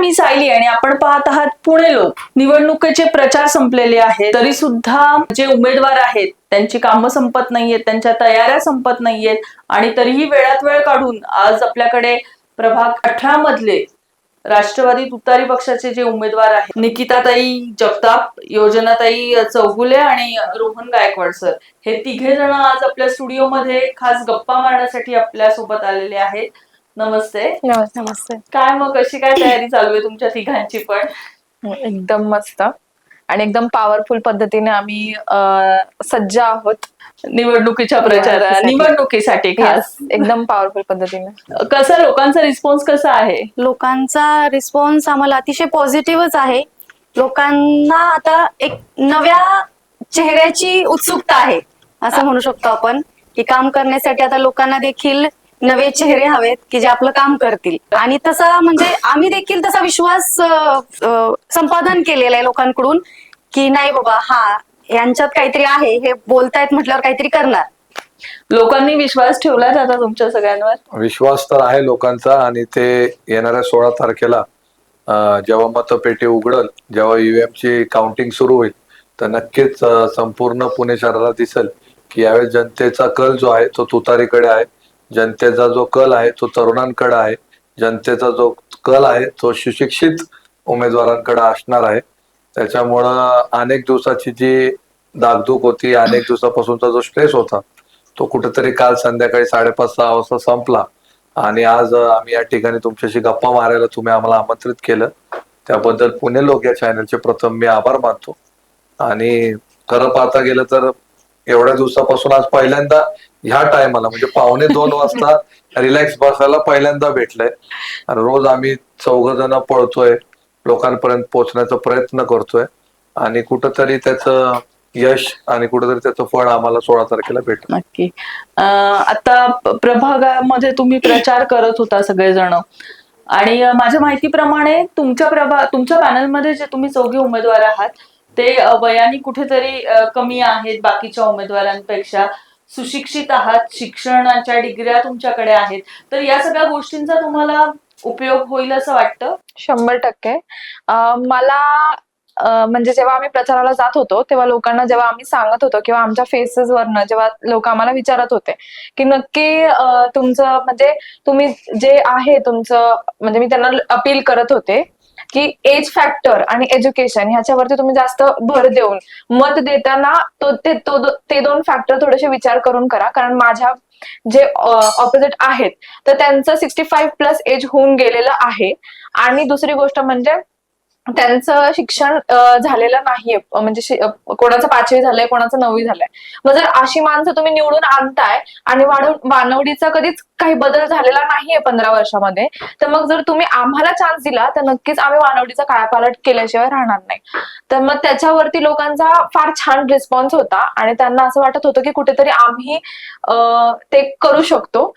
मी सायली आणि आपण पाहत आहात पुणे लोक. निवडणुकीचे प्रचार संपलेले आहेत, तरी सुद्धा जे उमेदवार आहेत त्यांची कामं संपत नाहीयेत, त्यांच्या तयाऱ्या संपत नाहीयेत आणि तरीही वेळात वेळ काढून आज आपल्याकडे प्रभाग 18 मधले राष्ट्रवादी तुतारी पक्षाचे जे उमेदवार आहेत, निकिताताई जगताप, योजनाताई चौगुले आणि रोहन गायकवाड सर, हे तिघे जण आज आपल्या स्टुडिओमध्ये खास गप्पा मारण्यासाठी आपल्या सोबत आलेले आहेत. नमस्ते. नमस्ते. काय मग कशी काय तयारी चालू आहे तुमच्या तिघांची? पण एकदम मस्त आणि एकदम पॉवरफुल पद्धतीने आम्ही सज्ज आहोत निवडणुकीच्या निवडणुकीसाठी खास एकदम पॉवरफुल पद्धतीने. कसा लोकांचा रिस्पॉन्स कसा आहे? लोकांचा रिस्पॉन्स आम्हाला अतिशय पॉझिटिव्हच आहे. लोकांना आता एक नव्या चेहऱ्याची उत्सुकता आहे असं म्हणू शकतो आपण, की काम करण्यासाठी आता लोकांना देखील नवे चेहरे हवेत की जे आपलं काम करतील. आणि तसा म्हणजे आम्ही देखील तसा विश्वास संपादन केलेला आहे लोकांकडून, की नाही बाबा हा यांच्यात काहीतरी आहे, हे बोलतायत म्हटल्यावर काहीतरी करणार. लोकांनी विश्वास ठेवला आता तुमच्या सगळ्यांवर? विश्वास तर आहे लोकांचा आणि ते येणाऱ्या 16 तारखेला जेव्हा मतपेटी उघडल, जेव्हा ईव्हीएम ची काउंटिंग सुरू होईल, तर नक्कीच संपूर्ण पुणे शहराला दिसेल की यावेळेस जनतेचा कल जो आहे तो तुतारीकडे आहे, जनतेचा जो कल आहे तो तरुणांकडे आहे, जनतेचा जो कल आहे तो सुशिक्षित उमेदवारांकडे असणार आहे. त्याच्यामुळं अनेक दिवसाची जी धाकधूक होती, अनेक दिवसापासूनचा जो स्ट्रेस होता, तो कुठेतरी काल संध्याकाळी 5:30-6 वाजता संपला. आणि आज आम्ही या ठिकाणी तुमच्याशी गप्पा मारायला तुम्ही आम्हाला आमंत्रित केलं, त्याबद्दल पुणे लोक या चॅनलचे प्रथम मी आभार मानतो. आणि खरं पाहता गेलं तर एवढ्या दिवसापासून आज पहिल्यांदा ह्या टायमाला म्हणजे 1:45 वाजता रिलॅक्स बसायला पहिल्यांदा भेटलंय. आणि रोज आम्ही 4 जण पळतोय, लोकांपर्यंत पोहोचण्याचा प्रयत्न करतोय आणि कुठंतरी त्याचं यश आणि कुठेतरी त्याचं फळ आम्हाला 16 तारखेला भेटत. नक्की. आता प्रभागामध्ये तुम्ही प्रचार करत होता सगळेजण, आणि माझ्या माहितीप्रमाणे तुमच्या पॅनलमध्ये जे तुम्ही 4 उमेदवार आहात ते वयाने कुठेतरी कमी आहेत बाकीच्या उमेदवारांपेक्षा, सुशिक्षित आहात, शिक्षणाच्या डिग्र्या तुमच्याकडे आहेत, तर या सगळ्या गोष्टींचा तुम्हाला उपयोग होईल असं वाटतं? 100%. मला म्हणजे जेव्हा आम्ही प्रचाराला जात होतो तेव्हा लोकांना जेव्हा आम्ही सांगत होतो किंवा आमच्या फेसेस वरनं जेव्हा लोक आम्हाला विचारत होते की नक्की तुमचं म्हणजे तुम्ही जे आहे तुमचं, म्हणजे मी त्यांना अपील करत होते की एज फॅक्टर आणि एज्युकेशन ह्याच्यावरती तुम्ही जास्त भर देऊन मत देताना ते 2 फॅक्टर थोडेसे विचार करून करा. कारण माझ्या जे ऑपोजिट आहेत तर त्यांचं 65+ एज होऊन गेलेलं आहे. आणि दुसरी गोष्ट म्हणजे त्यांचं शिक्षण झालेलं नाहीये, म्हणजे कोणाचं 5वी झालंय, कोणाचं 9वी झालंय. मग जर अशी माणसं तुम्ही निवडून आणताय आणि वानवडीचा कधीच काही बदल झालेला नाहीये 15 वर्षामध्ये, तर मग जर तुम्ही आम्हाला चान्स दिला तर नक्कीच आम्ही वानवडीचा कायापालट केल्याशिवाय राहणार नाही. तर मग त्याच्यावरती लोकांचा फार छान रिस्पॉन्स होता आणि त्यांना असं वाटत होतं की कुठेतरी आम्ही ते करू शकतो.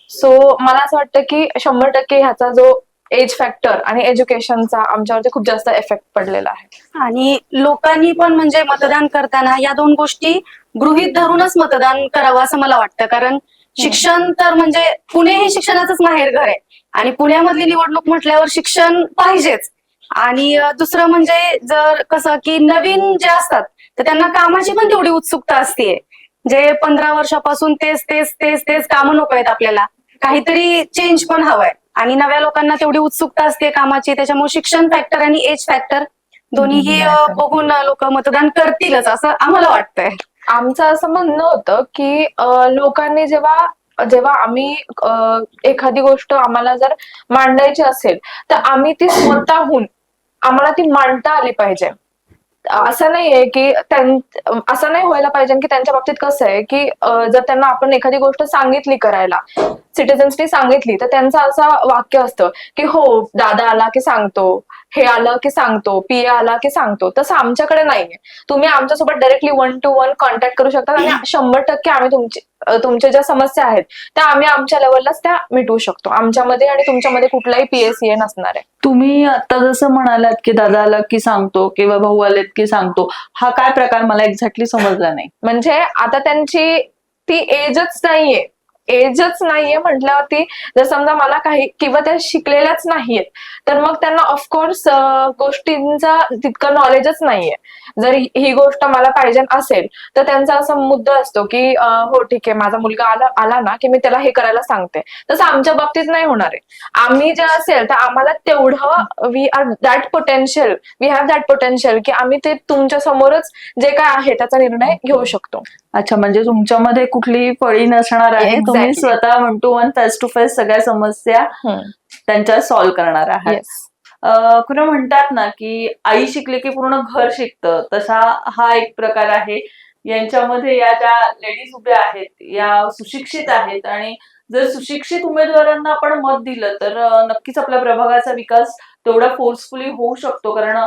सो मला असं वाटतं की 100% ह्याचा जो एज फॅक्टर आणि एज्युकेशनचा आमच्यावरती खूप जास्त इफेक्ट पडलेला आहे. आणि लोकांनी पण म्हणजे मतदान करताना या 2 गोष्टी गृहीत धरूनच मतदान करावं असं मला वाटतं. कारण शिक्षण तर म्हणजे पुणे हे शिक्षणाचंच माहेरघर आहे आणि पुण्यामधली निवडणूक म्हटल्यावर शिक्षण पाहिजेच. आणि दुसरं म्हणजे जर कसं की नवीन जे असतात तर त्यांना कामाची पण तेवढी उत्सुकता असते. जे 15 वर्षापासून तेच तेच तेच तेच कामं नको आहेत, आपल्याला काहीतरी चेंज पण हवंय. आणि नव्या लोकांना तेवढी उत्सुकता असते कामाची, त्याच्यामुळे शिक्षण फॅक्टर आणि एज फॅक्टर दोन्हीही बघून लोक मतदान करतीलच असं आम्हाला वाटतंय. आमचं असं म्हणणं होतं की लोकांनी जेव्हा आम्ही एखादी गोष्ट आम्हाला जर मांडायची असेल तर आम्ही ती स्वतःहून आम्हाला ती मांडता आली पाहिजे. असं नाहीये की असं नाही व्हायला पाहिजे की त्यांच्या बाबतीत कसं आहे की जर त्यांना आपण एखादी गोष्ट सांगितली करायला, सिटिझन्सनी सांगितली, तर त्यांचं असं वाक्य असतं की हो दादा आला की सांगतो, हे आलं की सांगतो, पीए आला की सांगतो. तसं आमच्याकडे नाहीये. तुम्ही आमच्यासोबत डायरेक्टली 1 to 1 कॉन्टॅक्ट करू शकता आणि 100% आम्ही तुमच्या ज्या समस्या आहेत त्या आम्ही आमच्या लेवललाच त्या मिटवू शकतो. आमच्यामध्ये आणि तुमच्यामध्ये कुठलाही पीएसीए नसणार आहे. तुम्ही आता जसं म्हणालात की दादा आला की सांगतो किंवा भाऊ आलेत की सांगतो, हा काय प्रकार मला एक्झॅक्टली समजला नाही. म्हणजे आता त्यांची ती एजच नाहीये एजच नाहीये म्हटल्यावरती, जर समजा मला काही किंवा त्या शिकलेल्याच नाहीयेत, तर मग त्यांना ऑफकोर्स गोष्टींचा तितकं नॉलेजच नाहीये. जर ही गोष्ट मला पाहिजे असेल तर त्यांचा असा मुद्दा असतो की हो ठीक आहे, माझा मुलगा आला ना की मी त्याला हे करायला सांगते. तसं आमच्या बाबतीत नाही होणार आहे. आम्ही जे असेल तर आम्हाला तेवढं वी हॅव दॅट पोटेन्शियल की आम्ही ते तुमच्या समोरच जे काय आहे त्याचा निर्णय घेऊ शकतो. अच्छा, म्हणजे तुमच्यामध्ये कुठलीही फळी नसणार आहे. तुम्ही Exactly. स्वतः 1 to 1 फेस टू फेस सगळ्या समस्या त्यांच्या सॉल्व्ह करणार आहात. येस. खरं म्हणतात ना की आई शिकली की पूर्ण घर शिकतं, तसा हा एक प्रकार आहे. यांच्यामध्ये या ज्या लेडीज उभ्या आहेत या सुशिक्षित आहेत, आणि जर सुशिक्षित उमेदवारांना आपण मत दिलं तर नक्कीच आपल्या प्रभागाचा विकास तेवढा फोर्सफुली होऊ शकतो. कारण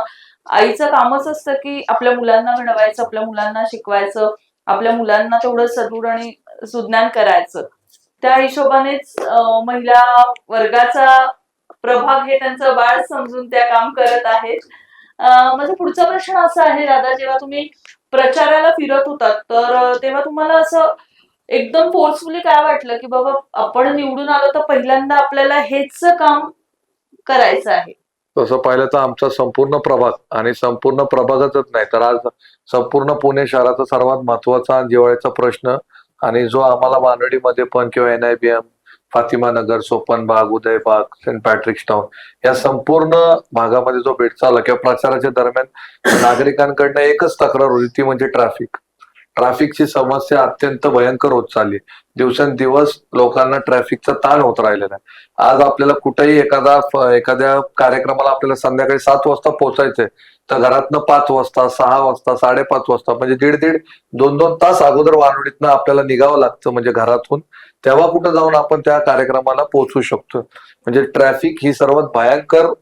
आईचं कामच असतं की आपल्या मुलांना घडवायचं, आपल्या मुलांना शिकवायचं, आपल्या मुलांना तेवढं सदृढ आणि सुज्ञान करायचं. त्या हिशोबानेच महिला वर्गाचा प्रभाग हे त्यांचं बाळ समजून त्या काम करत आहेत. माझा पुढचा प्रश्न असा आहे दादा, जेव्हा तुम्ही प्रचाराला फिरत होतात तर तेव्हा तुम्हाला असं एकदम फोर्सफुली काय वाटलं की बाबा आपण निवडून आलो तर पहिल्यांदा आपल्याला हेच काम करायचं आहे? तसं पाहिलं तर आमचा संपूर्ण प्रभाग, आणि संपूर्ण प्रभागातच नाही तर आज संपूर्ण पुणे शहराचा सर्वात महत्वाचा आणि जिव्हाळ्याचा प्रश्न, आणि जो आम्हाला वानवडीमध्ये पण किंवा NIBM, फातिमा नगर, सोपन बाग, उदय बाग, सेंट पॅट्रिक्स टाउन या संपूर्ण भागामध्ये जो भेट चालला किंवा प्रचाराच्या दरम्यान नागरिकांकडनं एकच तक्रार होती, ती म्हणजे ट्रॅफिकची समस्या अत्यंत भयंकर होत चालली. दिवसेंदिवस लोकांना ट्रॅफिकचा ताण होत राहिलेला आहे. आज आपल्याला कुठेही एखाद्या कार्यक्रमाला आपल्याला संध्याकाळी 7 वाजता पोहोचायचंय तर घरातनं 5 वाजता, 6 वाजता, 5:30 वाजता म्हणजे दीड 2-2 तास अगोदर वानवडीतनं आपल्याला निघावं लागतं म्हणजे घरातून, तेव्हा कुठं जाऊन आपण त्या कार्यक्रमाला पोहोचू शकतो. म्हणजे ट्रॅफिक ही सर्वात भयंकर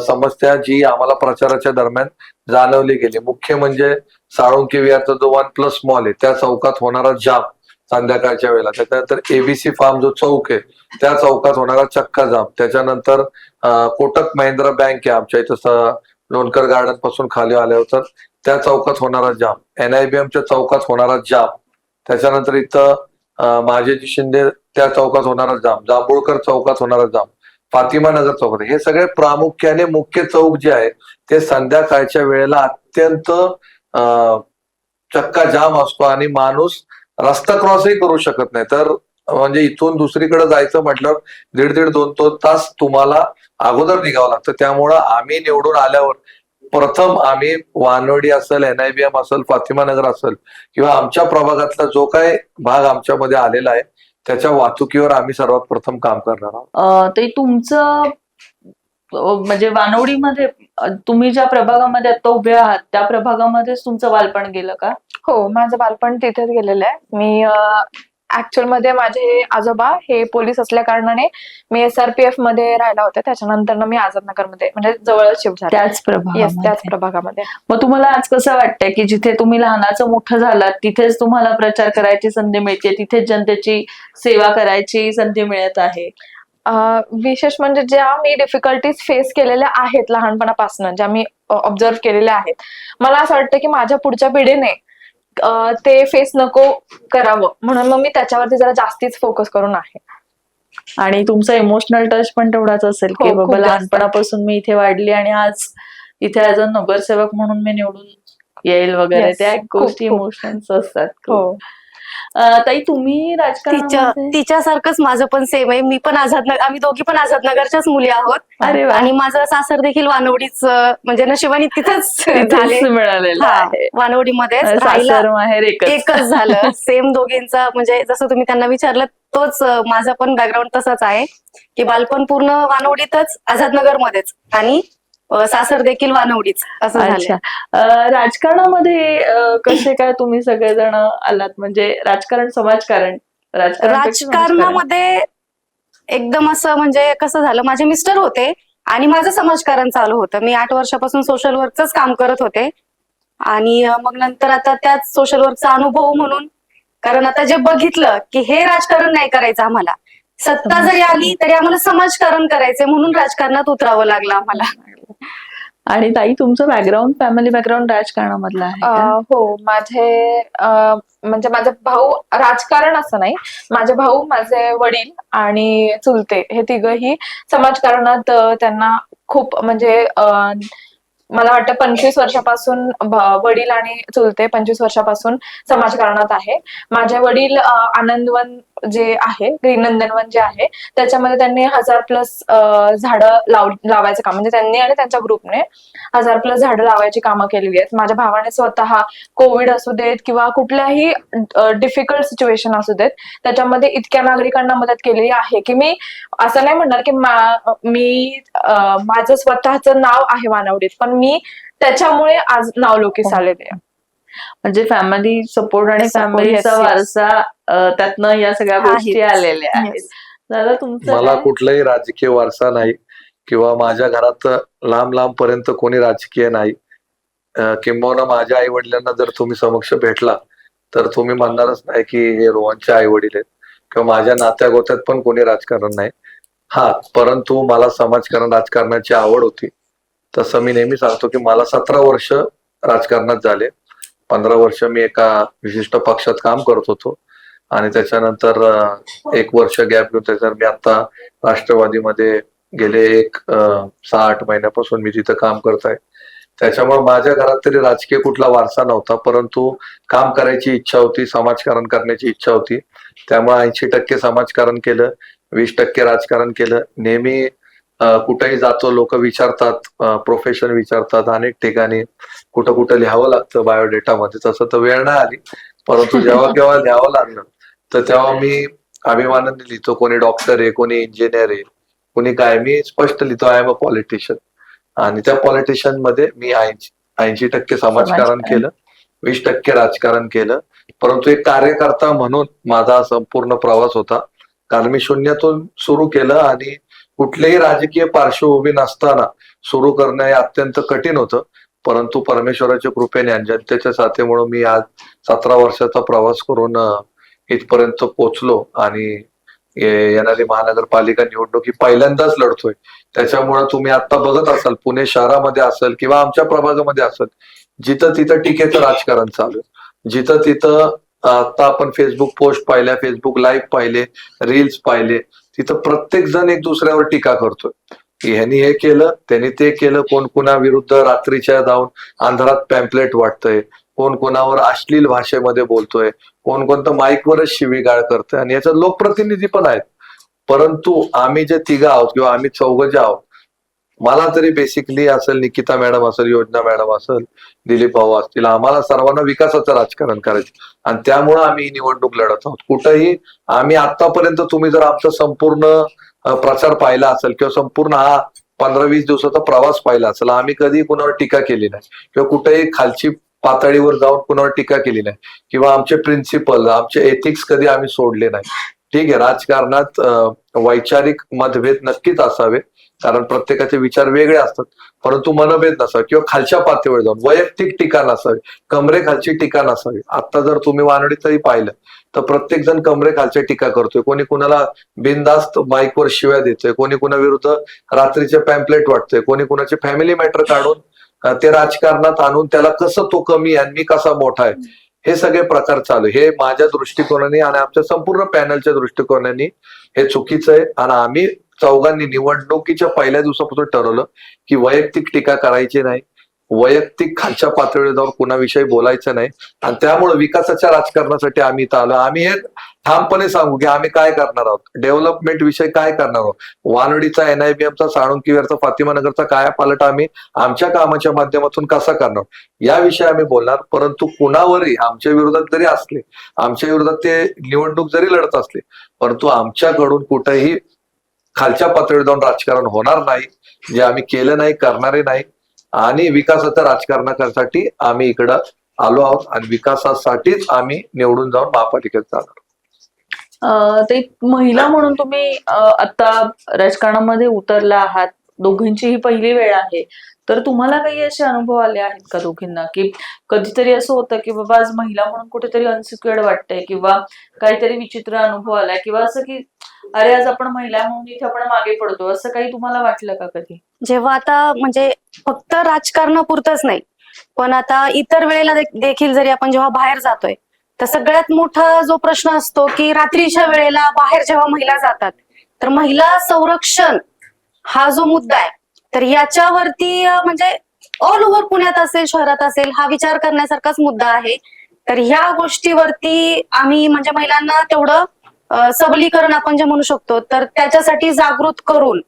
समस्या जी आम्हाला प्रचाराच्या दरम्यान जाणवली गेली. मुख्य म्हणजे साळुंके विहारचा जो 1+ मॉल आहे त्या चौकात होणारा जाम संध्याकाळच्या वेळेला, त्याच्यानंतर ABC फार्म जो चौक आहे त्या चौकात होणारा चक्का जाम, त्याच्यानंतर कोटक महिंद्रा बँक आहे आमच्या इथं लोणकर गार्डन पासून खाली आल्यावर तर त्या चौकात होणारा जाम, NIBMच्या चौकात होणारा जाम, त्याच्यानंतर इथं महाजेजी शिंदे त्या चौकात होणारा जाम, जांभूळकर चौकात होणारा जाम, फातिमा नगर चौकात, हे सगळे प्रामुख्याने मुख्य चौक जे आहे ते संध्याकाळच्या वेळेला अत्यंत चक्का जाम असतो आणि माणूस रस्ता क्रॉसही करू शकत नाही. तर म्हणजे इथून दुसरीकडे जायचं म्हटल्यावर 1.5-2 तास तुम्हाला अगोदर निघावं लागतं. त्यामुळं आम्ही निवडून आल्यावर प्रथम आम्ही वानवडी असेल, NIBM असेल, फातिमा नगर असेल किंवा आमच्या प्रभागातला जो काही भाग आमच्यामध्ये आलेला आहे त्याच्या वाहतुकीवर आम्ही सर्वात प्रथम काम करणार आहोत. ते तुमचं म्हणजे वानवडीमध्ये तुम्ही ज्या प्रभागामध्ये आता उभे आहात त्या प्रभागामध्येच तुमचं बालपण गेलं का? हो, माझं बालपण तिथेच गेलेलं आहे. मी ऍक्च्युअल मध्ये माझे आजोबा हे पोलीस असल्या कारणाने मी SRPF मध्ये राहिला होते. त्याच्यानंतर मी आझादनगरमध्ये म्हणजे जवळच शिफ्ट झाले. त्याच येस, त्याच प्रभागामध्ये. प्रभागामध्ये. मग तुम्हाला आज कसं वाटतंय की जिथे तुम्ही लहानाचं मोठं झालात तिथेच तुम्हाला प्रचार करायची संधी मिळते, तिथेच जनतेची सेवा करायची संधी मिळत आहे? विशेष म्हणजे ज्या मी डिफिकल्टीज फेस केलेल्या आहेत लहानपणापासून, ज्या मी ऑब्झर्व केलेल्या आहेत, मला असं वाटतं की माझ्या पुढच्या पिढीने ते फेस नको करावं, म्हणून मग मी त्याच्यावरती जरा जास्तीच फोकस करून आहे. आणि तुमचा इमोशनल टच पण तेवढाच असेल की हो, खूप बाबा जास्त. लहानपणापासून मी इथे वाढली आणि आज इथे ॲज अ नगरसेवक म्हणून मी निवडून येईल वगैरे, Yes, त्या खूप, गोष्टी खूप. इमोशनल्स असतात. हो. ताई तुम्ही राजकारणामध्ये तिच्यासारखंच माझं पण सेम आहे. मी पण आम्ही दोघी पण आझादनगरच्याच मुली आहोत. अरे वा. आणि माझं सासर देखील वानवडीच, म्हणजे नशिबाने तिथेच तिथेच झाले. मिळालेलं आहे. वानवडीमध्येच राहिला सासर माहेर एकच झालं. सेम दोघींचा, म्हणजे जसं तुम्ही त्यांना विचारलं तोच माझा पण बॅकग्राऊंड तसाच आहे की बालपण पूर्ण वानवडीतच, आझादनगरमध्येच, आणि सासर देखील वानवडीच असं झालं. अच्छा, राजकारणामध्ये कसे काय तुम्ही सगळेजण आलात? म्हणजे राजकारण, समाजकारण, राजकारणामध्ये एकदम असं म्हणजे कसं झालं, माझे मिस्टर होते आणि माझं समाजकारण चालू होतं. मी 8 वर्षापासून सोशल वर्कच काम करत होते आणि मग नंतर आता त्याच सोशल वर्कचा अनुभव म्हणून, कारण आता जे बघितलं की हे राजकारण नाही करायचं आम्हाला, सत्ता जरी आली तरी आम्हाला समाजकारण करायचंय, म्हणून राजकारणात उतरावं लागलं आम्हाला. आणि ताई, तुमचं बॅकग्राऊंड, फॅमिली बॅकग्राऊंड राजकारणामधलं आहे का? हो, माझे म्हणजे माझा भाऊ, राजकारण असं नाही, माझे भाऊ, माझे वडील आणि चुलते हे तिघही समाजकारणात त्यांना खूप म्हणजे मला वाटतं 25 वर्षापासून वडील आणि चुलते 25 वर्षापासून समाजकारणात आहे. माझे वडील आनंदवन जे आहे, ग्रीन नंदनवन जे आहे, त्याच्यामध्ये त्यांनी 1000+ झाडं लावायचं काम, म्हणजे त्यांनी आणि त्यांच्या ग्रुपने 1000+ झाडं लावायची कामं केलेली आहेत. माझ्या भावाने स्वतः कोविड असू देत किंवा कुठल्याही डिफिकल्ट सिच्युएशन असू देत, त्याच्यामध्ये इतक्या नागरिकांना मदत केलेली आहे की मी असं नाही म्हणणार की मी माझं स्वतःचं नाव आहे वानवडीत, पण मी त्याच्यामुळे आज नावलौकिक आलेले आहे. म्हणजे फॅमिली सपोर्ट आणि Support, फॅमिलीचा yes, yes. वारसा, त्यातनं या सगळ्या गोष्टी आहेच. आलेल्या आहेत. Yes. दादा, तुमचं मला काय? कुठलाही राजकीय वारसा नाही किंवा माझ्या घरात लांब लांब पर्यंत कोणी राजकीय नाही. किंबहुना माझ्या आई वडिलांना जर तुम्ही समक्ष भेटला तर तुम्ही म्हणणारच नाही की हे रोहनचे आई वडील आहेत, किंवा माझ्या नात्यागोत्यात पण कोणी राजकारण नाही. हा, परंतु मला समाजकारण, राजकारणाची आवड होती. तसं मी नेहमी सांगतो की मला 17 वर्ष राजकारणात झाले. 15 वर्ष मी एका विशिष्ट पक्षात काम करत होतो आणि त्याच्यानंतर 1 वर्ष गॅप घेऊन त्याच्यानंतर मी आता राष्ट्रवादीमध्ये गेले 6-8 महिन्यापासून मी तिथं काम करत आहे. त्याच्यामुळे माझ्या घरात तरी राजकीय कुठला वारसा नव्हता, परंतु काम करायची इच्छा होती, समाजकारण करण्याची इच्छा होती. त्यामुळे 80% समाजकारण केलं, 20% राजकारण केलं. नेहमी कुठेही जातो, लोक विचारतात, प्रोफेशन विचारतात अनेक ठिकाणी, कुठं कुठं लिहावं लागतं बायोडेटामध्ये. तसं तर वेळ नाही आली, परंतु जेव्हा केव्हा लिहावं लागलं तर तेव्हा मी अभिमानाने लिहितो. कोणी डॉक्टर आहे, कोणी इंजिनियर आहे, कोणी काय. मी स्पष्ट लिहितो, आय एम अ पॉलिटिशियन. आणि त्या पॉलिटिशियन मध्ये मी 80% समाजकारण केलं, 20% राजकारण केलं. परंतु एक कार्यकर्ता म्हणून माझा संपूर्ण प्रवास होता. कारण मी शून्यातून सुरू केलं आणि कुठलेही राजकीय पार्श्वभूमी नसताना सुरू करणं हे अत्यंत कठीण होतं. परंतु परमेश्वराच्या कृपेने आणि जनतेच्या साथीमुळे मी आज 17 वर्षाचा प्रवास करून इथपर्यंत पोहोचलो आणि येणारी महानगरपालिका निवडणूक ही पहिल्यांदाच लढतोय. त्याच्यामुळे तुम्ही आता बघत असाल, पुणे शहरामध्ये असेल किंवा आमच्या प्रभागामध्ये असेल, जिथं तिथं टीकेचं राजकारण चालू आहे. जिथं तिथं आता आपण फेसबुक पोस्ट पाहिल्या, फेसबुक लाईव्ह पाहिले, रील्स पाहिले, तिथं प्रत्येक जण एक दुसऱ्यावर टीका करतोय की ह्यांनी हे केलं, त्यांनी ते केलं. कोण कुणा विरुद्ध रात्रीच्या जाऊन अंधारात पॅम्पलेट वाटतंय, कोण कोणावर अश्लील भाषेमध्ये बोलतोय, कोण कोणतं माईकवरच शिवीगाळ करतोय. आणि याच्यात लोकप्रतिनिधी पण आहेत. परंतु आम्ही जे तिघं आहोत किंवा आम्ही चौघं जे आहोत, मला तरी बेसिकली असेल, निकिता मॅडम असेल, योजना मॅडम असेल, दिलीप भाऊ असतील, आम्हाला सर्वांना विकासाचं राजकारण करायचं आणि त्यामुळं आम्ही ही निवडणूक लढत आहोत. कुठंही आम्ही आतापर्यंत, तुम्ही जर आमचा संपूर्ण प्रचार पाहिला असेल किंवा संपूर्ण हा 15-20 दिवसाचा प्रवास पाहिला असेल, आम्ही कधी कुणावर टीका केली नाही किंवा कुठेही खालची पातळीवर जाऊन कुणावर टीका केली नाही किंवा आमचे प्रिन्सिपल, आमचे एथिक्स कधी आम्ही सोडले नाही. ठीक आहे, राजकारणात वैचारिक मतभेद नक्कीच असावे, कारण प्रत्येकाचे विचार वेगळे असतात, परंतु मनभेद नसावे किंवा खालच्या पातळीवर जाऊन वैयक्तिक टीका नसावी, कमरेखालची टीका नसावी. आता जर तुम्ही वानडीतही पाहिलं तर प्रत्येक जण कमरेखालच्या टीका करतोय. कोणी कुणाला बिनधास्त माईकवर शिव्या देतोय, कोणी कुणा विरुद्ध रात्रीचे पॅम्पलेट वाटतोय, कोणी कुणाचे फॅमिली मॅटर काढून ते राजकारणात आणून त्याला कसं तो कमी आणि मी कसा मोठा आहे, हे सगळे प्रकार चालू. हे माझ्या दृष्टिकोनाने आणि आमच्या संपूर्ण पॅनलच्या दृष्टिकोनाने हे चुकीचं आहे. आणि आम्ही चौघांनी निवडणुकीच्या पहिल्या दिवसापासून ठरवलं की वैयक्तिक टीका करायची नाही, वैयक्तिक खालच्या पातळीवर जाऊन कुणाविषयी बोलायचं नाही. आणि त्यामुळे विकासाच्या राजकारणासाठी आम्ही इथं आलो. आम्ही हे ठामपणे सांगू की आम्ही काय करणार आहोत, डेव्हलपमेंट विषय काय करणार आहोत. वानडीचा, NIBMचा, साळुंकीविहारचा, फातिमा नगरचा कायापालट आम्ही आमच्या कामाच्या माध्यमातून कसा करणार याविषयी आम्ही बोलणार. परंतु कुणावरही आमच्या विरोधात जरी असले, आमच्या विरोधात ते निवडणूक जरी लढत असले, परंतु आमच्याकडून कुठेही खालच्या पातळीवर जाऊन राजकारण होणार नाही, जे आम्ही केलं नाही, करणारे नाही. आणि विकासाच्या राजकारणासाठी आम्ही इकडं आलो आहोत आणि विकासासाठीच आम्ही निवडून जाऊन महापालिकेत जाणार. ते महिला म्हणून तुम्ही आता राजकारणामध्ये उतरला आहात, दोघींची ही पहिली वेळ आहे, तर तुम्हाला काही असे अनुभव आले आहेत का दोघींना, की कधीतरी असं होतं की बाबा आज महिला म्हणून कुठेतरी अनसिक्युअर्ड वाटतंय, किंवा काहीतरी विचित्र अनुभव आलाय, किंवा असं की अरे आज आपण महिला म्हणून इथे आपण मागे पडतो, असं काही तुम्हाला वाटलं का कधी? जेव्हा आता म्हणजे फक्त राजकारणापुरतंच नाही, पण आता इतर वेळेला देखील जरी आपण जेव्हा बाहेर जातोय, तर सगळ्यात मोठा जो प्रश्न असतो की रात्रीच्या वेळेला बाहेर जेव्हा महिला जातात, तर महिला संरक्षण हा जो मुद्दा आहे, तर याच्यावरती म्हणजे ऑल ओव्हर पुण्यात असेल, शहरात असेल, हा विचार करण्यासारखाच मुद्दा आहे. तर ह्या गोष्टीवरती आम्ही म्हणजे महिलांना तेवढं सबलीकरण आपण जे म्हणू शकतो, तर त्याच्यासाठी जागृत करून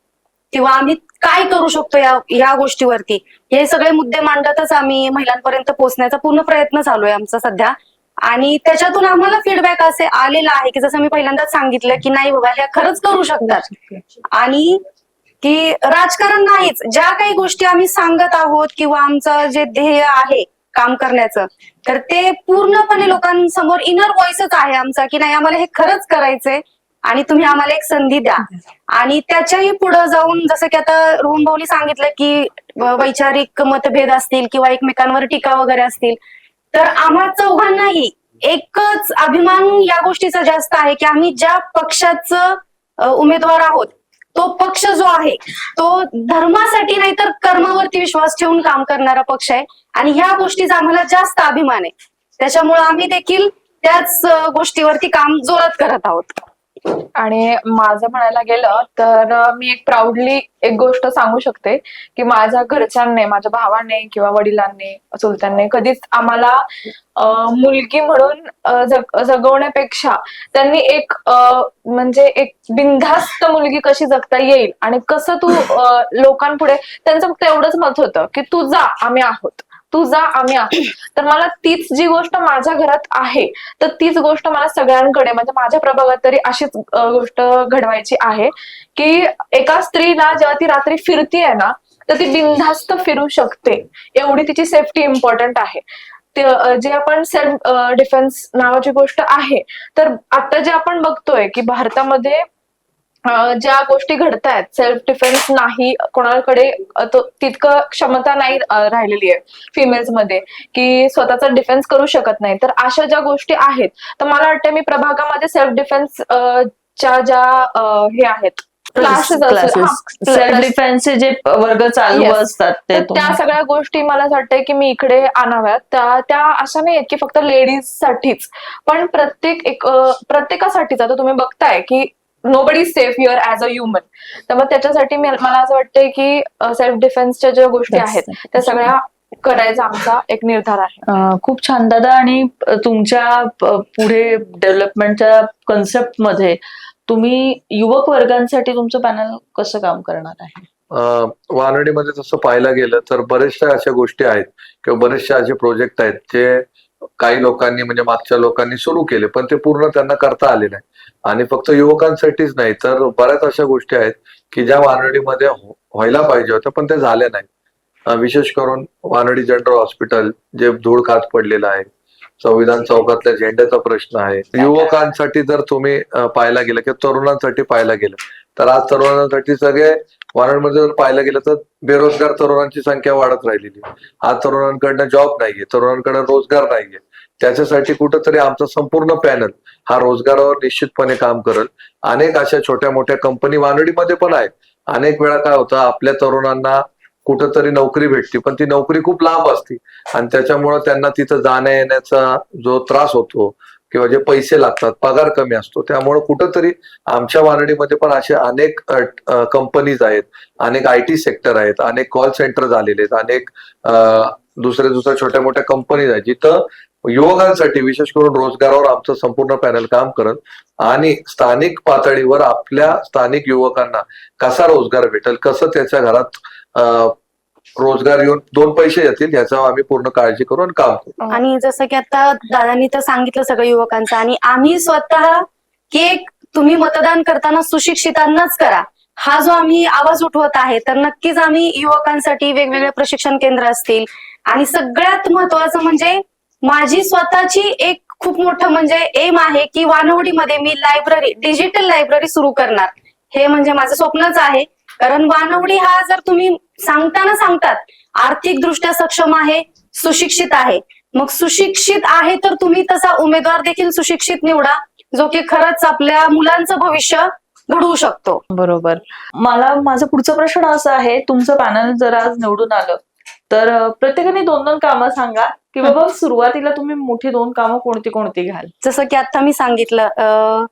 किंवा आम्ही काय करू शकतो या गोष्टीवरती, हे सगळे मुद्दे मांडतच आम्ही महिलांपर्यंत पोहोचण्याचा पूर्ण प्रयत्न चालू आहे आमचा सध्या. आणि त्याच्यातून आम्हाला फीडबॅक असे आलेला आहे की जसं मी पहिल्यांदाच सांगितलं की नाही बाबा ह्या खरंच करू शकतात, आणि की राजकारण नाहीच, ज्या काही गोष्टी आम्ही सांगत आहोत किंवा आमचं जे ध्येय आहे काम करण्याचं, तर ते पूर्णपणे लोकांसमोर इनर व्हॉइसच आहे आमचा की नाही आम्हाला हे खरंच करायचंय आणि तुम्ही आम्हाला एक संधी द्या. आणि त्याच्याही पुढे जाऊन जसं की आता रोहन भाऊनी सांगितलं की वैचारिक मतभेद असतील किंवा एकमेकांवर टीका वगैरे असतील, तर आम्हा चौघांनाही एकच अभिमान या गोष्टीचा जास्त आहे की आम्ही ज्या पक्षाचं उमेदवार आहोत, तो पक्ष जो आहे तो धर्मासाठी नाही तर कर्मावरती विश्वास ठेवून काम करणारा पक्ष आहे, आणि ह्या गोष्टीचा आम्हाला जास्त अभिमान आहे. त्याच्यामुळे आम्ही देखील त्याच गोष्टीवरती काम जोरात करत आहोत. आणि माझं म्हणायला गेलं तर मी एक प्राऊडली एक गोष्ट सांगू शकते की माझ्या घरच्यांनी, माझ्या भावाने किंवा वडिलांनी, चुलत्यांनी कधीच आम्हाला मुलगी म्हणून जगवण्यापेक्षा त्यांनी एक म्हणजे एक बिनधास्त मुलगी कशी जगता येईल आणि कसं तू लोकांपुढे, त्यांचं फक्त एवढंच मत होतं की तू जा आम्ही आहोत, तू जा आम्ही आहोत. तर मला तीच जी गोष्ट माझ्या घरात आहे, तर तीच गोष्ट मला सगळ्यांकडे म्हणजे माझ्या प्रभागात तरी अशीच गोष्ट घडवायची आहे की एका स्त्रीला जेव्हा ती रात्री फिरतीये ना, तर ती बिनधास्त फिरू शकते, एवढी तिची सेफ्टी इम्पॉर्टंट आहे. जे आपण सेल्फ डिफेन्स नावाची गोष्ट आहे, तर आता जे आपण बघतोय की भारतामध्ये ज्या गोष्टी घडतायत, सेल्फ डिफेन्स नाही कोणाकडे तितकं क्षमता नाही राहिलेली आहे फिमेल्स मध्ये की स्वतःचा डिफेन्स करू शकत नाही. तर अशा ज्या गोष्टी आहेत, तर मला वाटतं मी प्रभागामध्ये सेल्फ डिफेन्स च्या ज्या हे आहेत क्लासेस, सेल्फ डिफेन्सचे जे वर्ग चालू Yes. असतात ते तर त्या सगळ्या गोष्टी मला असं वाटतंय की मी इकडे आणाव्यात. त्या अशा नाही आहेत की फक्त लेडीज साठीच, पण प्रत्येकासाठीच. आता तुम्ही बघताय की nobody safe your as a human. तर मग त्याच्यासाठी मला असं वाटतंय की सेल्फ डिफेन्सच्या ज्या गोष्टी आहेत त्या सगळ्या करायचा आमचा एक निर्धार आहे. खूप छान दादा. आणि तुमच्या पुढे डेव्हलपमेंटच्या कन्सेप्ट मध्ये तुम्ही युवक वर्गांसाठी तुमचं पॅनल कसं काम करणार आहे? वानडीमध्ये तसं पाहायला गेलं तर बरेचशा अशा गोष्टी आहेत किंवा बरेचशा असे प्रोजेक्ट आहेत जे काही लोकांनी म्हणजे मागच्या लोकांनी सुरू केले, पण ते पूर्ण त्यांना करता आले नाही. आणि फक्त युवकांसाठीच नाही तर बऱ्याच अशा गोष्टी आहेत की ज्या वानडीमध्ये व्हायला पाहिजे होत्या पण ते झाल्या नाही. विशेष करून वानडी जनरल हॉस्पिटल जे धूळ खात पडलेलं आहे, संविधान चौकातल्या झेंड्याचा प्रश्न आहे. युवकांसाठी जर तुम्ही पाहायला गेलं किंवा तरुणांसाठी पाहायला गेलं तर आज तरुणांसाठी सगळे वानडमध्ये जर पाहायला गेलं तर बेरोजगार तरुणांची संख्या वाढत राहिलेली आहे. आज तरुणांकडनं जॉब नाहीये, तरुणांकडे रोजगार नाहीये. त्याच्यासाठी कुठंतरी आमचा संपूर्ण पॅनल हा रोजगारावर निश्चितपणे काम करेल. अनेक अशा छोट्या मोठ्या कंपनी वानडीमध्ये पण आहेत. अनेक वेळा काय होतं, आपल्या तरुणांना कुठंतरी नोकरी भेटते पण ती नोकरी खूप लांब असते आणि त्याच्यामुळे त्यांना तिथं जाण्या येण्याचा जो त्रास होतो किंवा जे पैसे लागतात, पगार कमी असतो. त्यामुळे कुठंतरी आमच्या वानडीमध्ये पण असे अनेक कंपनीज आहेत, अनेक IT सेक्टर आहेत, अनेक कॉल सेंटर झालेले आहेत, अनेक दुसऱ्या छोट्या मोठ्या कंपनीज आहेत जिथं युवकांसाठी विशेष करून रोजगारावर आमचं संपूर्ण पॅनल काम करत आणि स्थानिक पातळीवर आपल्या स्थानिक युवकांना कसा रोजगार भेटेल, कसं त्याच्या घरात रोजगार येऊन 2 पैसे येतील याचा आम्ही पूर्ण काळजी करून काम करू. आणि जसं की आता दादांनी तर सांगितलं सगळं युवकांचं, आणि आम्ही स्वतः की एक तुम्ही मतदान करताना सुशिक्षितांनाच करा हा जो आम्ही आवाज उठवत आहे, तर नक्कीच आम्ही युवकांसाठी वेगवेगळे प्रशिक्षण केंद्र असतील, आणि सगळ्यात महत्वाचं म्हणजे माझी स्वतःची एक खूप मोठं म्हणजे एम आहे की वानवडीमध्ये मी लायब्ररी, डिजिटल लायब्ररी सुरू करणार. हे म्हणजे माझं स्वप्नच आहे. कारण वानवडी हा जर तुम्ही सांगतात आर्थिक दृष्ट्या सक्षम आहे, सुशिक्षित आहे, मग सुशिक्षित आहे तर तुम्ही तसा उमेदवार देखील सुशिक्षित निवडा जो की खरंच आपल्या मुलांचं भविष्य घडवू शकतो. बरोबर. मला माझा पुढचा प्रश्न असा आहे, तुमचं पॅनल जर आज निवडून आलं तर प्रत्येकाने 2-2 कामं सांगा की बाबा सुरुवातीला तुम्ही मोठी 2 कामं कोणती कोणती घ्याल. जसं की आता मी सांगितलं,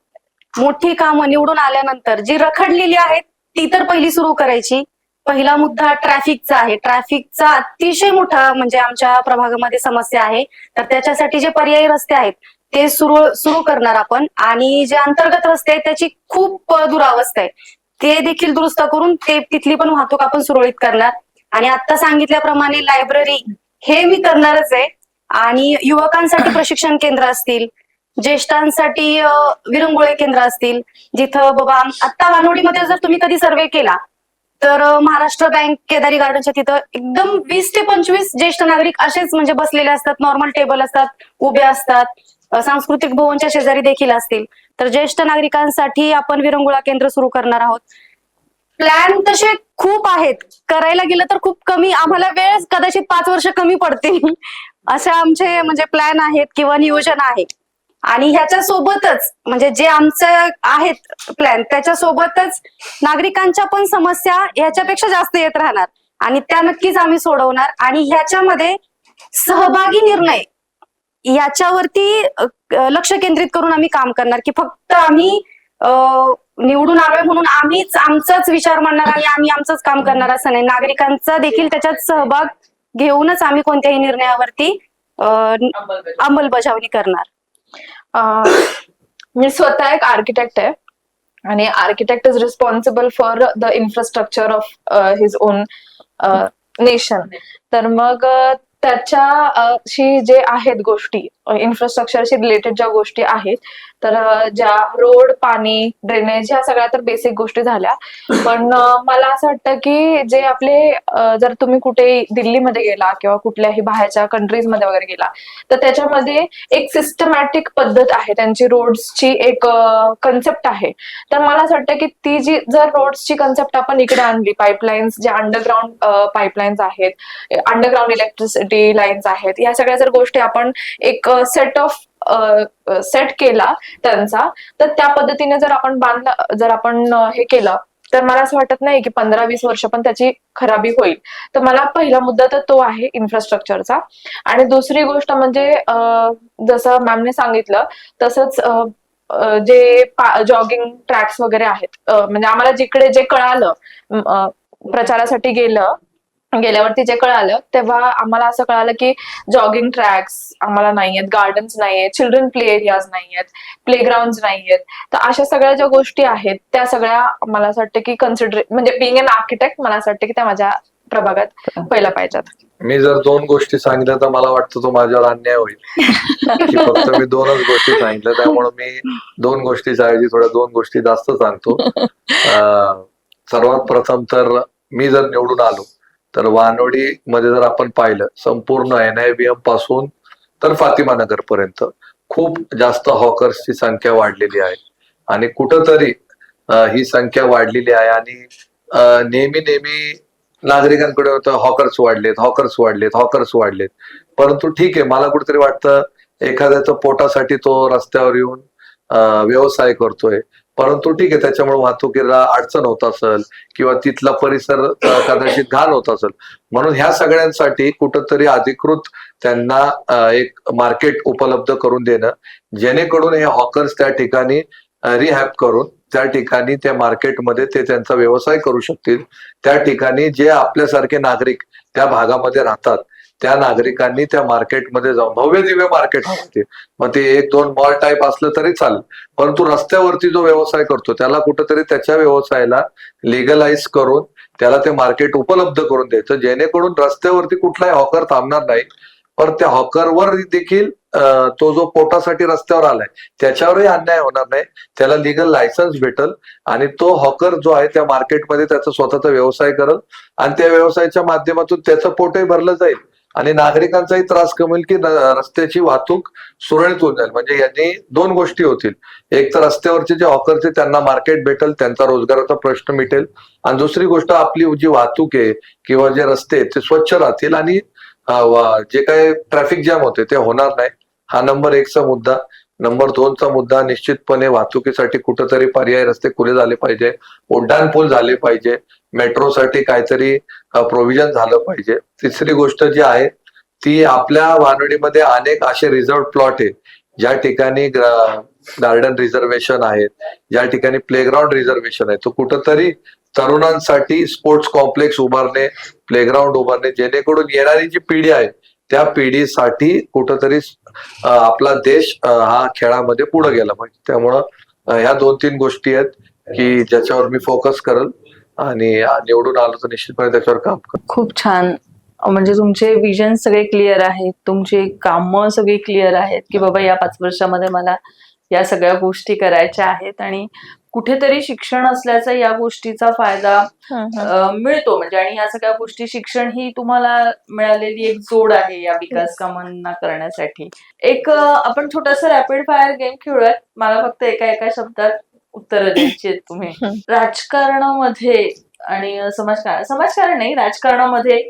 मोठी कामं निवडून आल्यानंतर जी रखडलेली आहेत ती तर पहिली सुरू करायची. पहिला मुद्दा ट्रॅफिकचा आहे. ट्रॅफिकचा अतिशय मोठा म्हणजे आमच्या प्रभागामध्ये समस्या आहे, तर त्याच्यासाठी जे पर्यायी रस्ते आहेत ते सुरू करणार आपण. आणि जे अंतर्गत रस्ते आहेत त्याची खूप दुरावस्था आहे, ते देखील दुरुस्त करून तिथली पण वाहतूक आपण सुरळीत करणार. आणि आता सांगितल्याप्रमाणे लायब्ररी हे मी करणारच आहे. आणि युवकांसाठी प्रशिक्षण केंद्र असतील, ज्येष्ठांसाठी विरंगुळे केंद्र असतील, जिथं बाबा आता वानवडीमध्ये जर तुम्ही कधी सर्वे केला तर महाराष्ट्र बँक केदारी गार्डनच्या तिथं एकदम 20 ते 25 ज्येष्ठ नागरिक असेच म्हणजे बसलेले असतात, नॉर्मल टेबल असतात, उभे असतात. सांस्कृतिक भवनच्या शेजारी देखील असतील. तर ज्येष्ठ नागरिकांसाठी आपण विरंगुळा केंद्र सुरू करणार आहोत. प्लॅन तसे खूप आहेत, करायला गेलं तर खूप कमी, आम्हाला वेळ कदाचित 5 वर्ष कमी पडतील असे आमचे म्हणजे प्लॅन आहेत किंवा नियोजन आहे. आणि ह्याच्या सोबतच म्हणजे जे आमचं आहेत प्लॅन त्याच्यासोबतच नागरिकांच्या पण समस्या ह्याच्यापेक्षा जास्त येत राहणार आणि त्या नक्कीच आम्ही सोडवणार. आणि ह्याच्यामध्ये सहभागी निर्णय याच्यावरती लक्ष केंद्रित करून आम्ही काम करणार, की फक्त आम्ही निवडून आलोय म्हणून आम्हीच आमचाच विचार मांडणार आणि आम्ही आमचंच काम करणार असं नाही. नागरिकांचा देखील त्याच्यात सहभाग घेऊनच आम्ही कोणत्याही निर्णयावरती अंमलबजावणी करणार. मी स्वतः एक आर्किटेक्ट आहे आणि architect is responsible for the infrastructure of his on nation. तर मग त्याच्याशी जे आहेत गोष्टी, इन्फ्रास्ट्रक्चरशी रिलेटेड ज्या गोष्टी आहेत, तर ज्या रोड, पाणी, ड्रेनेज ह्या सगळ्या तर बेसिक गोष्टी झाल्या. पण मला असं वाटतं की जे आपले जर तुम्ही कुठे दिल्लीमध्ये गेला किंवा कुठल्याही बाहेरच्या कंट्रीजमध्ये वगैरे गेला तर त्याच्यामध्ये एक सिस्टमॅटिक पद्धत आहे, त्यांची रोड्सची एक कन्सेप्ट आहे. तर मला असं वाटतं की ती जी जर रोड्सची कन्सेप्ट आपण इकडे आणली, पाईपलाईन्स, जे अंडरग्राऊंड पाईपलाईन्स आहेत, अंडरग्राऊंड इलेक्ट्रिसिटी लाईन्स आहेत, या सगळ्या जर गोष्टी आपण एक सेट केला त्यांचा, तर त्या पद्धतीने जर आपण जर आपण हे केलं तर मला असं वाटत नाही की 15-20 वर्ष पण त्याची खराबी होईल. तर मला पहिला मुद्दा तर तो आहे इन्फ्रास्ट्रक्चरचा. आणि दुसरी गोष्ट म्हणजे जसं मॅमने सांगितलं तसंच जे जॉगिंग ट्रॅक्स वगैरे आहेत, म्हणजे आम्हाला जिकडे जे कळालं प्रचारासाठी गेल्यावरती जे कळालं तेव्हा आम्हाला असं कळालं की जॉगिंग ट्रॅक्स आम्हाला नाहीयेत, गार्डन्स नाहीयेत, चिल्ड्रन प्ले एरियाज नाहीयेत, प्लेग्राऊंड नाहीयेत. तर अशा सगळ्या ज्या गोष्टी आहेत त्या सगळ्या मला असं वाटतं की म्हणजे बिंग अन आर्किटेक्ट मला असं वाटतं की त्या माझ्या प्रभागात व्हायला पाहिजेत. मी जर 2 गोष्टी सांगितल्या तर मला वाटतं तो माझ्यावर अन्याय होईल की फक्त मी 2च गोष्टी सांगितल्या, त्यामुळे मी 2 गोष्टीच्या ऐवजी थोड्या 2 गोष्टी जास्त सांगतो. सर्वात प्रथम तर मी जर निवडून आलो तर वानवडी मध्ये जर आपण पाहिलं संपूर्ण NIBM पासून तर फातिमा नगर पर्यंत खूप जास्त हॉकर्सची संख्या वाढलेली आहे. आणि कुठंतरी ही संख्या वाढलेली आहे आणि नेहमी नागरिकांकडे होतं हॉकर्स वाढलेत. परंतु ठीक आहे, मला कुठेतरी वाटतं एखाद्याचं पोटासाठी तो रस्त्यावर येऊन व्यवसाय करतोय, परंतु ठीक आहे त्याच्यामुळे वाहतुकीला अडचण होत असेल किंवा तिथला परिसर कदाचित घाण होत असेल, म्हणून ह्या सगळ्यांसाठी कुठंतरी अधिकृत त्यांना एक मार्केट उपलब्ध करून देणं, जेणेकरून हे हॉकर्स त्या ठिकाणी रिहॅब करून त्या ठिकाणी त्या मार्केटमध्ये ते त्यांचा व्यवसाय करू शकतील. त्या ठिकाणी जे आपल्यासारखे नागरिक त्या भागामध्ये राहतात त्या नागरिकांनी त्या मार्केटमध्ये जाऊन भव्य दिव्य मार्केट असते, मग ते 1-2 मॉल टाईप असलं तरी चालेल, परंतु रस्त्यावरती जो व्यवसाय करतो त्याला कुठेतरी त्याच्या व्यवसायाला लिगलाइज करून त्याला ते मार्केट उपलब्ध करून द्यायचं, जेणेकरून रस्त्यावरती कुठलाही हॉकर थांबणार नाही. पण त्या हॉकरवर देखील तो जो पोटासाठी रस्त्यावर आलाय त्याच्यावरही अन्याय होणार नाही, त्याला लिगल लायसन्स भेटल आणि तो हॉकर जो आहे त्या मार्केटमध्ये त्याचा स्वतःचा व्यवसाय करल आणि त्या व्यवसायाच्या माध्यमातून त्याचं पोटही भरलं जाईल आणि नागरिकांचाही त्रास कमी होईल की रस्त्याची वाहतूक सुरळीत होऊन जाईल. म्हणजे यांनी दोन गोष्टी होतील, एक तर रस्त्यावरचे जे हॉकरचे त्यांना मार्केट भेटेल, त्यांचा रोजगाराचा प्रश्न मिटेल, आणि दुसरी गोष्ट आपली जी वाहतूक आहे किंवा जे रस्ते आहेत ते स्वच्छ राहतील आणि जे काही ट्रॅफिक जॅम होते ते होणार नाही. हा नंबर 1चा मुद्दा. नंबर 2चा मुद्दा, निश्चितपणे वाहतुकीसाठी कुठेतरी पर्यायी रस्ते खुले झाले पाहिजे, उड्डाणपूल झाले पाहिजे, मेट्रोसाठी काहीतरी प्रोव्हिजन झालं पाहिजे. तिसरी गोष्ट जी आहे ती, आपल्या वानवडीमध्ये अनेक असे रिझर्व प्लॉट आहे ज्या ठिकाणी गार्डन रिझर्वेशन आहेत, ज्या ठिकाणी प्लेग्राऊंड रिझर्वेशन आहे. तो कुठंतरी तरुणांसाठी स्पोर्ट्स कॉम्प्लेक्स उभारणे, प्लेग्राऊंड उभारणे, जेणेकरून येणारी जी पिढी आहे त्या पिढीसाठी कुठंतरी आपला देश हा खेळामध्ये पुढे गेला पाहिजे. त्यामुळं ह्या 2-3 गोष्टी आहेत की ज्याच्यावर मी फोकस करेल आणि निवडून आलो तर निश्चितपणे त्याच्यावर काम करेल. खूप छान. म्हणजे तुमचे विजन सगळे क्लिअर आहेत, तुमची कामं सगळी क्लिअर आहेत की बाबा या 5 वर्षामध्ये मला या सगळ्या गोष्टी करायच्या आहेत आणि कुठेतरी शिक्षण असल्याचा या गोष्टीचा फायदा मिळतो. म्हणजे आणि या सगळ्या गोष्टी, शिक्षण ही तुम्हाला मिळालेली एक जोड आहे या विकास कामांना करण्यासाठी. एक आपण छोटासा रॅपिड फायर गेम खेळूयात. मला फक्त एका शब्दात उत्तर द्यायची आहेत तुम्ही. राजकारणामध्ये आणि समाजकारण नाही, राजकारणामध्ये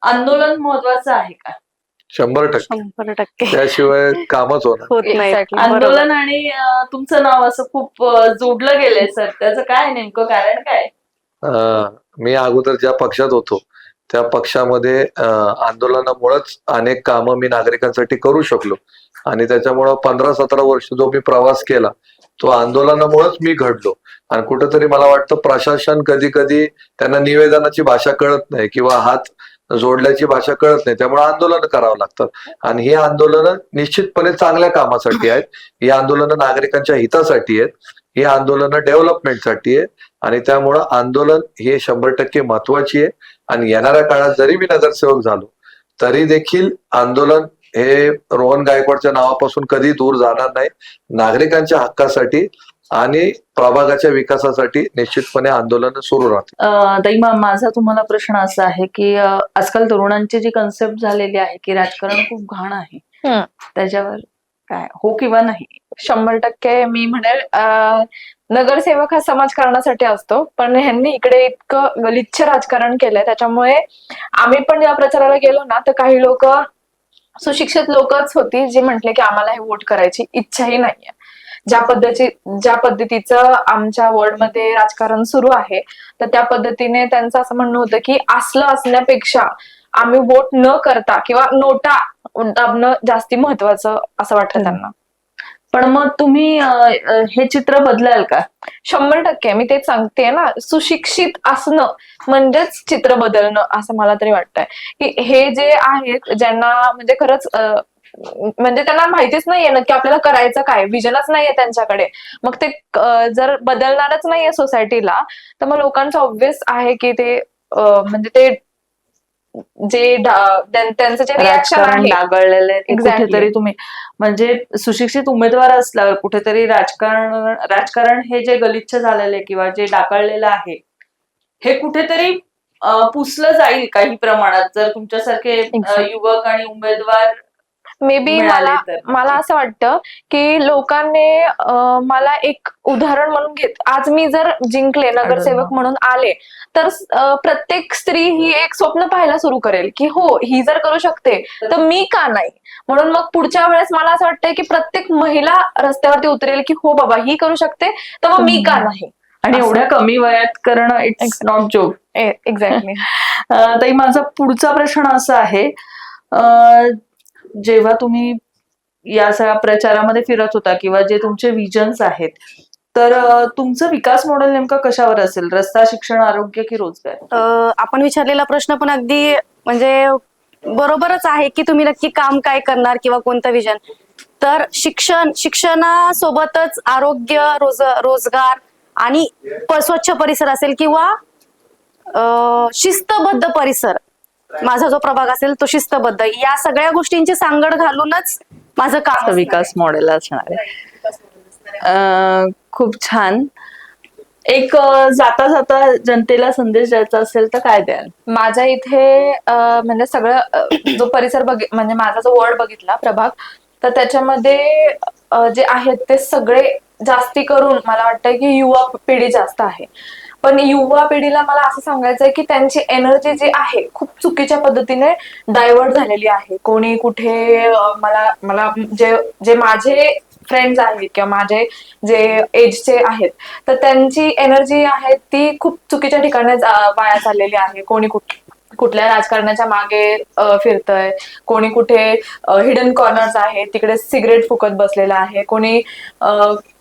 आंदोलन महत्वाचं आहे का? 100%. 100%. त्याशिवाय कामच होणार. होत नाही. Exactly. आंदोलन आणि तुमचं नाव असं खूप जोडलं गेलंय सर, त्याचं काय नेमकं कारण काय? मी अगोदर ज्या पक्षात होतो त्या पक्षामध्ये आंदोलनामुळेच अनेक कामं मी नागरिकांसाठी करू शकलो आणि त्याच्यामुळं 15-17 वर्ष जो मी प्रवास केला तो आंदोलनामुळेच मी घडलो. आणि कुठेतरी मला वाटतं प्रशासन कधी कधी त्यांना निवेदनाची भाषा कळत नाही किंवा हात जोडल्याची भाषा कळत नाही, त्यामुळे आंदोलन करावं लागतात. आणि ही आंदोलनं निश्चितपणे चांगल्या कामासाठी आहेत, ही आंदोलनं नागरिकांच्या हितासाठी आहेत, ही आंदोलनं डेव्हलपमेंटसाठी आहे. आणि त्यामुळं आंदोलन हे 100% महत्वाची आहे. आणि येणाऱ्या काळात जरी मी नगरसेवक झालो तरी देखील आंदोलन हे रोहन गायकवाडच्या नावापासून कधी दूर जाणार नाही. नागरिकांच्या हक्कासाठी आणि प्रभागाच्या विकासासाठी निश्चितपणे आंदोलन सुरू राहते. ताई, माझा तुम्हाला प्रश्न असा आहे की आजकाल तरुणांची जी कन्सेप्ट झालेली आहे की राजकारण खूप घाण आहे, त्याच्यावर काय, हो किंवा नाही? 100% मी म्हणेल नगरसेवक हा समाजकारणासाठी असतो, पण ह्यांनी इकडे इतकं गलिच्छ राजकारण केलंय. त्याच्यामुळे आम्ही पण जेव्हा प्रचाराला गेलो ना तर काही लोक, सुशिक्षित लोकच होती जी म्हटले की आम्हाला हे वोट करायची इच्छाही नाहीये. ज्या पद्धतीचं आमच्या वॉर्डमध्ये राजकारण सुरू आहे तर त्या पद्धतीने त्यांचं असं म्हणणं होतं की असलं असण्यापेक्षा आम्ही वोट न करता किंवा नोटा दाबणं जास्ती महत्वाचं असं वाटतं त्यांना. पण मग तुम्ही हे चित्र बदलाल का? 100% मी तेच सांगते ना, सुशिक्षित असणं म्हणजेच चित्र बदलणं असं मला तरी वाटतंय. की हे जे आहेत ज्यांना म्हणजे खरंच म्हणजे त्यांना माहितीच नाहीये नक्की आपल्याला करायचं काय, विजनच नाहीये त्यांच्याकडे, मग ते जर बदलणारच नाहीये सोसायटीला तर मग लोकांचं ऑब्व्हियस आहे की ते म्हणजे ते जे त्यांचं जे रिॲक्शन राजकारण आहे डागळलेलं आहे ते Exactly. कुठेतरी तुम्ही, म्हणजे सुशिक्षित उमेदवार असल्यावर कुठेतरी राजकारण हे जे गलिच्छ झालेलं आहे किंवा जे डाकळलेलं आहे हे कुठेतरी पुसलं जाईल काही प्रमाणात जर तुमच्यासारखे युवक आणि उमेदवार मे बी मिळाले तर. मला असं वाटतं की लोकांनी मला एक उदाहरण म्हणून आज मी जर जिंकले, नगरसेवक म्हणून आले तर प्रत्येक स्त्री ही एक स्वप्न पाहायला सुरू करेल की हो, ही जर करू शकते तर मी का नाही. म्हणून मग पुढच्या वेळेस मला असं वाटतंय की प्रत्येक महिला रस्त्यावरती उतरेल की हो बाबा, ही करू शकते तर मग मी का नाही. आणि एवढ्या कमी वयात करणं इट्स नॉट जोक. एक्झॅक्टली. ताई, माझा पुढचा प्रश्न असा आहे, जेव्हा तुम्ही या सगळ्या प्रचारामध्ये फिरत होता किंवा जे तुमचे विजन्स आहेत तर तुमचं विकास मॉडेल नेमकं कशावर असेल? रस्ता, शिक्षण, आरोग्य की रोजगार? आपण विचारलेला प्रश्न पण अगदी म्हणजे बरोबरच आहे की तुम्ही नक्की काम काय करणार किंवा कोणतं विजन. तर शिक्षणासोबतच आरोग्य, रोजगार आणि स्वच्छ परिसर असेल किंवा शिस्तबद्ध परिसर, माझा जो प्रभाग असेल तो शिस्तबद्ध, या सगळ्या गोष्टींची सांगड घालूनच माझं काम विकास मॉडेल असणार आहे. खूप छान. एक जाता जाता जनतेला संदेश द्यायचा असेल तर काय द्याल? माझ्या इथे म्हणजे सगळं जो परिसर म्हणजे माझा जो वॉर्ड बघितला प्रभाग, तर त्याच्यामध्ये जे आहेत ते सगळे जास्ती करून मला वाटतं की युवा पिढी जास्त आहे. पण युवा पिढीला मला असं सांगायचंय की त्यांची एनर्जी जी आहे खूप चुकीच्या पद्धतीने डायव्हर्ट झालेली आहे. कोणी कुठे मला मला जे जे माझे फ्रेंड्स आहेत किंवा माझे जे एजचे आहेत, तर त्यांची एनर्जी आहे ती खूप चुकीच्या ठिकाणी वाया चाललेली आहे. कोणी कुठल्या राजकारणाच्या मागे फिरतय, कोणी कुठे हिडन कॉर्नर्स आहे तिकडे सिगरेट फुकत बसलेला आहे, कोणी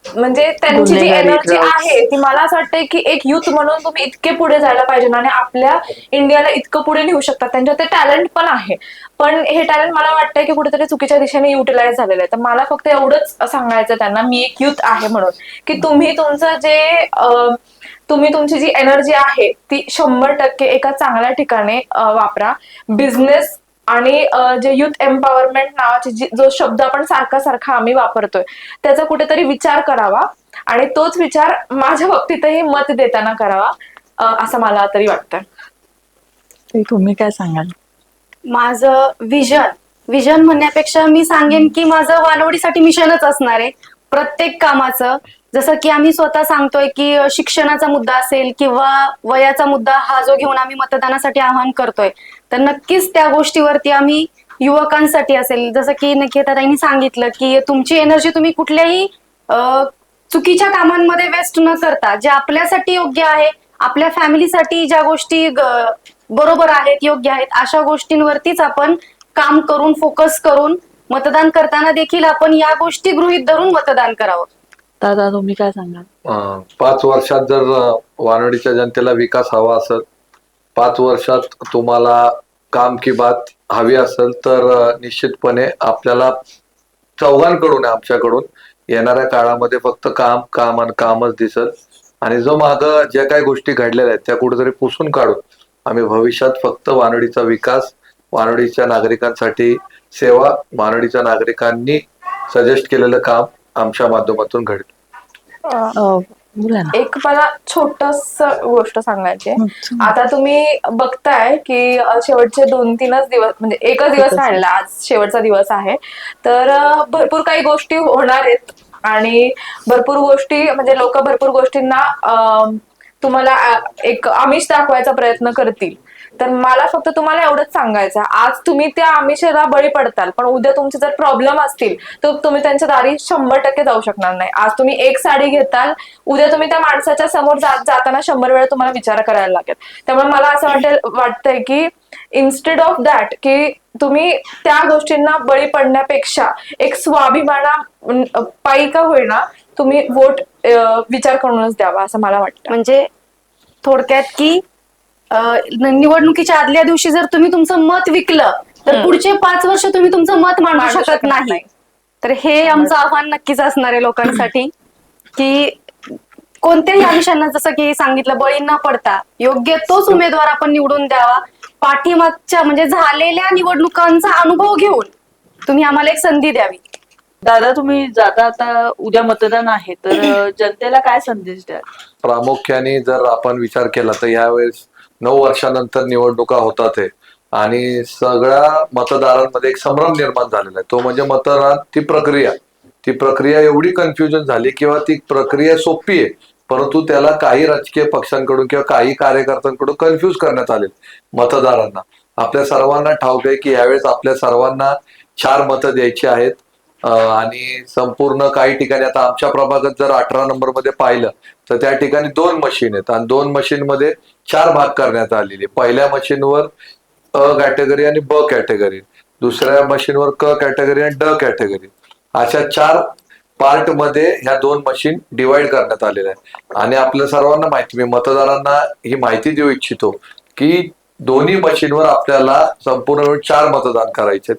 म्हणजे त्यांची जी गुन्हेगारी, एनर्जी drugs. आहे ती मला असं वाटतंय की एक युथ म्हणून तुम्ही इतके पुढे जायला पाहिजे आणि आपल्या इंडियाला इतकं पुढे नेऊ शकतात. त्यांच्यात ते टॅलेंट पण आहे, पण हे टॅलेंट मला वाटतंय की कुठेतरी चुकीच्या दिशेने युटिलाइज झालेलं आहे. तर मला फक्त एवढंच सांगायचं त्यांना, मी एक युथ आहे म्हणून, की तुम्ही तुमचं जे तुम्ही तुमची जी एनर्जी आहे ती 100% एका चांगल्या ठिकाणी वापरा. बिझनेस आणि जे युथ एम्पॉवरमेंट नावाचे जो शब्द आपण सारखा सारखा आम्ही वापरतोय त्याचा कुठेतरी विचार करावा आणि तोच विचार माझ्या बाबतीतही मत देताना करावा, असं मला तरी वाटतं. तुम्ही काय सांगाल? माझं विजन म्हणण्यापेक्षा मी सांगेन की माझं वानवडीसाठी मिशनच असणार आहे प्रत्येक कामाचं. जसं की आम्ही स्वतः सांगतोय की शिक्षणाचा मुद्दा असेल किंवा वयाचा मुद्दा हा जो घेऊन आम्ही मतदानासाठी आवाहन करतोय, तर नक्कीच त्या गोष्टीवरती आम्ही युवकांसाठी असेल, जसं की नक्कीताईंनी सांगितलं की तुमची एनर्जी तुम्ही कुठल्याही चुकीच्या कामांमध्ये वेस्ट न करता जे आपल्यासाठी योग्य आहे, आपल्या फॅमिलीसाठी ज्या गोष्टी बरोबर आहेत, योग्य आहेत, अशा गोष्टींवरतीच आपण काम करून फोकस करून मतदान करताना देखील आपण या गोष्टी गृहीत धरून मतदान करावं. दादा तुम्ही काय सांगाल? 5 वर्षात जर वानवडीच्या जनतेला विकास हवा असेल, 5 वर्षात तुम्हाला काम की बात हवी असेल, तर निश्चितपणे आपल्याला चौघांकडून आमच्याकडून येणाऱ्या काळामध्ये फक्त काम काम आणि कामच दिसेल. आणि जो मागं ज्या काही गोष्टी घडलेल्या आहेत त्या कुठेतरी पुसून काढून आम्ही भविष्यात फक्त वानवडीचा विकास, वानवडीच्या नागरिकांसाठी सेवा, वानवडीच्या नागरिकांनी सजेस्ट केलेलं काम आमच्या माध्यमातून घडेल. बोला ना. एक मला छोटस गोष्ट सांगायची आहे. आता तुम्ही बघताय की शेवटचे 2-3च दिवस, म्हणजे एकच दिवस राहिला, आज शेवटचा दिवस आहे, तर भरपूर काही गोष्टी होणार आहेत आणि भरपूर गोष्टी म्हणजे लोक भरपूर गोष्टींना तुम्हाला एक आमिष दाखवायचा प्रयत्न करतील. तर मला फक्त तुम्हाला एवढंच सांगायचं, आज तुम्ही त्या आमिषाला बळी पडताल, पण उद्या तुमचे जर प्रॉब्लेम असतील तर तुम्ही त्यांच्या दारी 100% जाऊ शकणार नाही. आज तुम्ही एक साडी घेताल, उद्या तुम्ही त्या माणसाच्या समोर जाताना 100 वेळा तुम्हाला विचार करायला लागेल. त्यामुळे मला असं वाटतंय की इन्स्टेड ऑफ दॅट की तुम्ही त्या गोष्टींना बळी पडण्यापेक्षा एक स्वाभिमाना पायी का होईना तुम्ही वोट विचार करूनच द्यावा, असं मला वाटतं. म्हणजे थोडक्यात की निवडणुकीच्या आदल्या दिवशी जर तुम्ही तुमचं मत विकलं तर पुढचे 5 वर्ष तुम्ही तुमचं मत मांडू शकत नाही. तर हे आमचं आव्हान नक्कीच असणार आहे लोकांसाठी की कोणत्याही आमिषांना, जसं की सांगितलं, बळी न पडता योग्य तोच उमेदवार आपण निवडून द्यावा. पाठीमागच्या म्हणजे झालेल्या निवडणुकांचा अनुभव घेऊन तुम्ही आम्हाला एक संधी द्यावी. दादा तुम्ही जाता आता उद्या मतदान आहे, तर जनतेला काय संदेश द्याल? प्रामुख्याने जर आपण विचार केला तर यावेळेस 9 वर्षानंतर निवडणुका होतात आहे आणि सगळ्या मतदारांमध्ये एक संभ्रम निर्माण झालेला आहे. तो म्हणजे मतदान, ती प्रक्रिया एवढी कन्फ्युजन झाली किंवा ती प्रक्रिया सोपी आहे, परंतु त्याला काही राजकीय पक्षांकडून किंवा काही कार्यकर्त्यांकडून कन्फ्युज करण्यात आले मतदारांना. आपल्या सर्वांना ठाऊक आहे की यावेळेस आपल्या सर्वांना 4 मतं द्यायची आहेत आणि संपूर्ण काही ठिकाणी, आता आमच्या प्रभागात जर 18 नंबर मध्ये पाहिलं तर त्या ठिकाणी 2 मशीन आहेत आणि 2 मशीन मध्ये 4 भाग करण्यात आलेले. पहिल्या मशीनवर अ कॅटेगरी आणि ब कॅटेगरी, दुसऱ्या मशीनवर क कॅटेगरी आणि ड कॅटेगरी, अशा 4 पार्ट मध्ये ह्या 2 मशीन डिवाइड करण्यात आलेल्या आहेत. आणि आपल्या सर्वांना माहिती, मी मतदारांना ही माहिती देऊ इच्छितो की दोन्ही मशीनवर आपल्याला संपूर्ण 4 मतदान करायचे.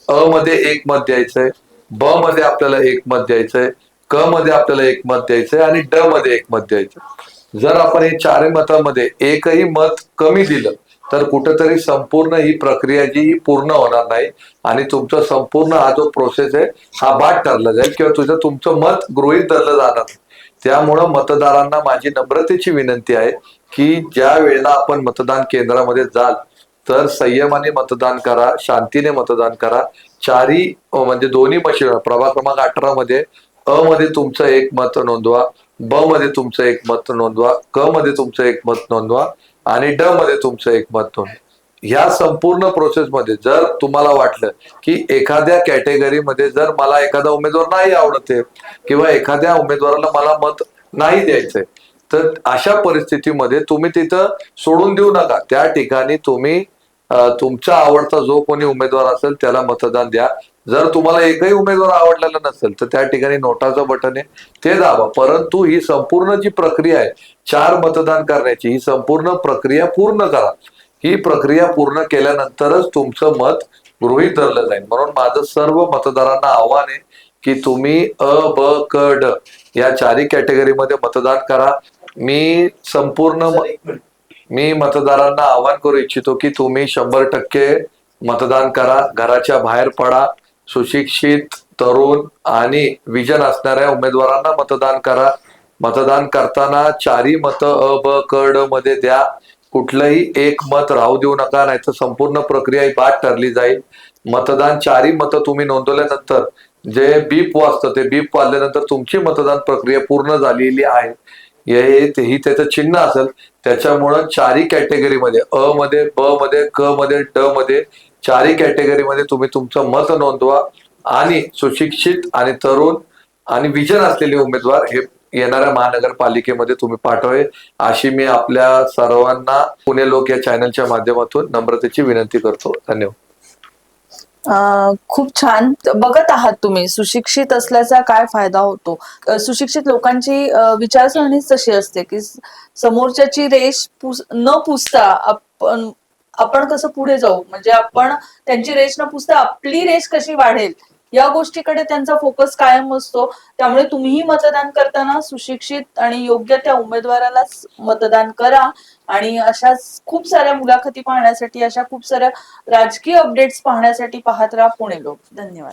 अ मध्ये 1 मत द्यायचंय, ब मध्ये आपल्याला 1 मत द्यायचंय, क मध्ये आपल्याला 1 मत द्यायचंय आणि ड मध्ये 1 मत द्यायचंय. जर आपण हे 4 मतांमध्ये एकही मत कमी दिलं तर कुठेतरी संपूर्ण ही प्रक्रिया जी पूर्ण होणार नाही आणि तुमचा संपूर्ण हा जो प्रोसेस आहे हा बाद ठरला जाईल किंवा तुमचं मत गृहीत धरलं जाणार नाही. त्यामुळं मतदारांना माझी नम्रतेची विनंती आहे की ज्या वेळेला आपण मतदान केंद्रामध्ये जाल तर संयमाने मतदान करा, शांतीने मतदान करा. चारी म्हणजे दोन्ही मशीन प्रभाग क्रमांक 18 मध्ये अ मध्ये तुमचं एक मत नोंदवा, ब मध्ये तुमचं एक मत नोंदवा, क मध्ये तुमचं एक मत नोंदवा आणि ड मध्ये तुमचं एक मत नोंदवा. ह्या संपूर्ण प्रोसेसमध्ये जर तुम्हाला वाटलं की एखाद्या कॅटेगरीमध्ये जर मला एखादा उमेदवार नाही आवडत आहे किंवा एखाद्या उमेदवाराला मला मत नाही द्यायचंय, तर अशा परिस्थितीमध्ये तुम्ही तिथं सोडून देऊ नका. त्या ठिकाणी तुम्ही तुमचा आवडता जो कोणी उमेदवार असेल त्याला मतदान द्या. जर तुम्हाला एकही उमेदवार आवडलेला नसेल तर त्या ठिकाणी नोटाचं बटन आहे ते दाबा. परंतु ही संपूर्ण जी प्रक्रिया आहे 4 मतदान करण्याची, ही संपूर्ण प्रक्रिया पूर्ण करा. ही प्रक्रिया पूर्ण केल्यानंतरच तुमचं मत गृहीत धरलं जाईल. म्हणून माझं सर्व मतदारांना आव्हान आहे की तुम्ही अ ब क ड या 4 कॅटेगरीमध्ये मतदान करा. मी मतदारांना आवाहन करू इच्छितो की तुम्ही 100% मतदान करा. घराच्या बाहेर पडा. सुशिक्षित, तरुण आणि विजन असणाऱ्या उमेदवारांना मतदान करा. मतदान करताना 4 मतं अ ब क ड मध्ये द्या. कुठलंही एक मत राहू देऊ नका, नाहीतर संपूर्ण प्रक्रिया ही बाद ठरली जाईल. मतदान 4 मतं तुम्ही नोंदवल्यानंतर जे बीप वाजतं ते बीप वाजल्यानंतर तुमची मतदान प्रक्रिया पूर्ण झालेली आहे ही त्याचं चिन्ह असेल. त्याच्यामुळं 4 कॅटेगरीमध्ये अ मध्ये, ब मध्ये, क मध्ये, ड मध्ये 4 कॅटेगरीमध्ये तुम्ही तुमचं मत नोंदवा आणि सुशिक्षित आणि तरुण आणि विजन असलेले उमेदवार हे येणाऱ्या महानगरपालिकेमध्ये तुम्ही पाठवावे अशी मी आपल्या सर्वांना पुणे लोक या चॅनलच्या माध्यमातून नम्रतेची विनंती करतो. धन्यवाद. खूप छान. बघत आहात तुम्ही सुशिक्षित असल्याचा काय फायदा होतो. सुशिक्षित लोकांची विचारसरणीच तशी असते की समोरच्याची रेष न पुसता आपण कसं पुढे जाऊ, म्हणजे आपण त्यांची रेष न पुसता आपली रेष कशी वाढेल या गोष्टीकडे त्यांचा फोकस कायम असतो. त्यामुळे तुम्हीही मतदान करताना सुशिक्षित आणि योग्य त्या उमेदवारालाच मतदान करा. आणि अशाच खूप साऱ्या मुलाखती पाहण्यासाठी, अशा खूप साऱ्या राजकीय अपडेट्स पाहण्यासाठी पाहत राहा पुणे लोक. धन्यवाद.